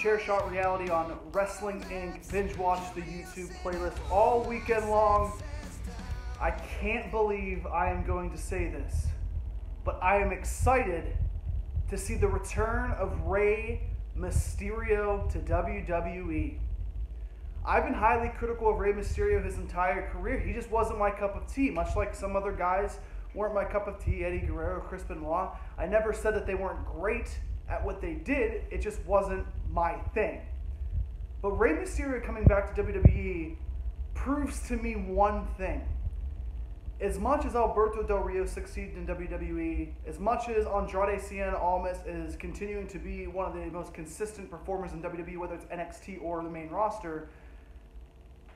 Chair Shot Reality on Wrestling Inc. Binge watch the YouTube playlist all weekend long. I can't believe I am going to say this, but I am excited to see the return of Rey Mysterio to WWE. I've been highly critical of Rey Mysterio his entire career. He just wasn't my cup of tea, much like some other guys weren't my cup of tea, Eddie Guerrero, Chris Benoit. I never said that they weren't great at what they did, it just wasn't my thing. But Rey Mysterio coming back to WWE proves to me one thing. As much as Alberto Del Rio succeeded in WWE, as much as Andrade Cien Almas is continuing to be one of the most consistent performers in WWE, whether it's NXT or the main roster,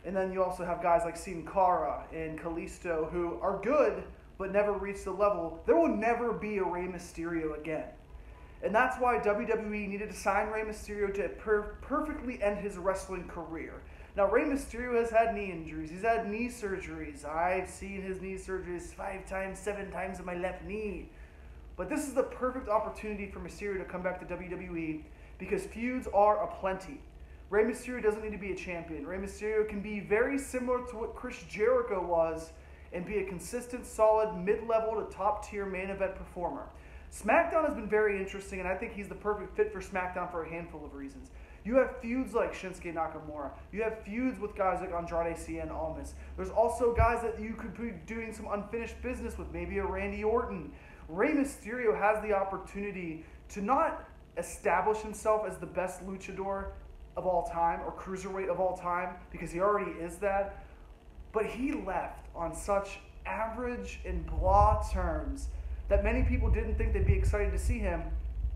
and then you also have guys like Sin Cara and Kalisto who are good but never reach the level, there will never be a Rey Mysterio again. And that's why WWE needed to sign Rey Mysterio to perfectly end his wrestling career. Now, Rey Mysterio has had knee injuries. He's had knee surgeries. I've seen his knee surgeries 5 times, 7 times in my left knee. But this is the perfect opportunity for Mysterio to come back to WWE because feuds are aplenty. Rey Mysterio doesn't need to be a champion. Rey Mysterio can be very similar to what Chris Jericho was and be a consistent, solid, mid-level to top-tier main event performer. SmackDown has been very interesting, and I think he's the perfect fit for SmackDown for a handful of reasons. You have feuds like Shinsuke Nakamura. You have feuds with guys like Andrade Cien Almas. There's also guys that you could be doing some unfinished business with, maybe a Randy Orton. Rey Mysterio has the opportunity to not establish himself as the best luchador of all time or cruiserweight of all time, because he already is that, but he left on such average and blah terms that many people didn't think they'd be excited to see him,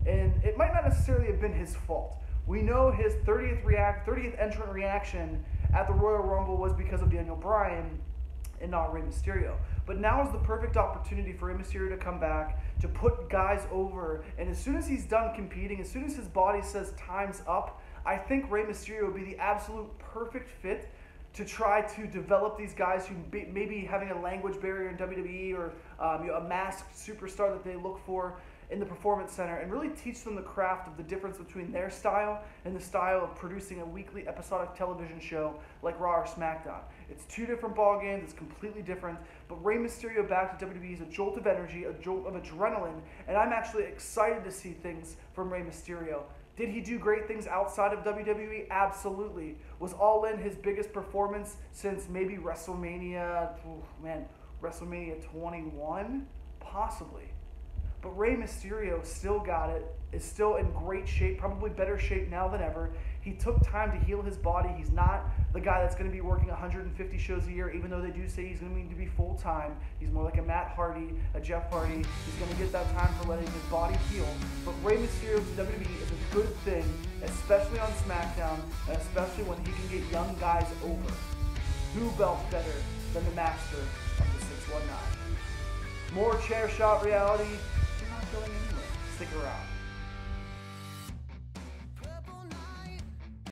and it might not necessarily have been his fault. We know his 30th entrant reaction at the Royal Rumble was because of Daniel Bryan and not Rey Mysterio. But now is the perfect opportunity for Rey Mysterio to come back, to put guys over, and as soon as he's done competing, as soon as his body says time's up, I think Rey Mysterio would be the absolute perfect fit to try to develop these guys who may be having a language barrier in WWE or a masked superstar that they look for in the Performance Center, and really teach them the craft of the difference between their style and the style of producing a weekly episodic television show like Raw or SmackDown. It's 2 different ball games, it's completely different, but Rey Mysterio back to WWE is a jolt of energy, a jolt of adrenaline, and I'm actually excited to see things from Rey Mysterio. Did he do great things outside of WWE? Absolutely. Was All In his biggest performance since maybe WrestleMania, WrestleMania 21? Possibly. But Rey Mysterio still got it, is still in great shape, probably better shape now than ever. He took time to heal his body. He's not the guy that's going to be working 150 shows a year, even though they do say he's going to need to be full-time. He's more like a Matt Hardy, a Jeff Hardy. He's going to get that time for letting his body heal. But Rey Mysterio to WWE is a good thing, especially on SmackDown, and especially when he can get young guys over. Who belts better than the master of the 619? More Chair Shot Reality. You're not going anywhere. Stick around.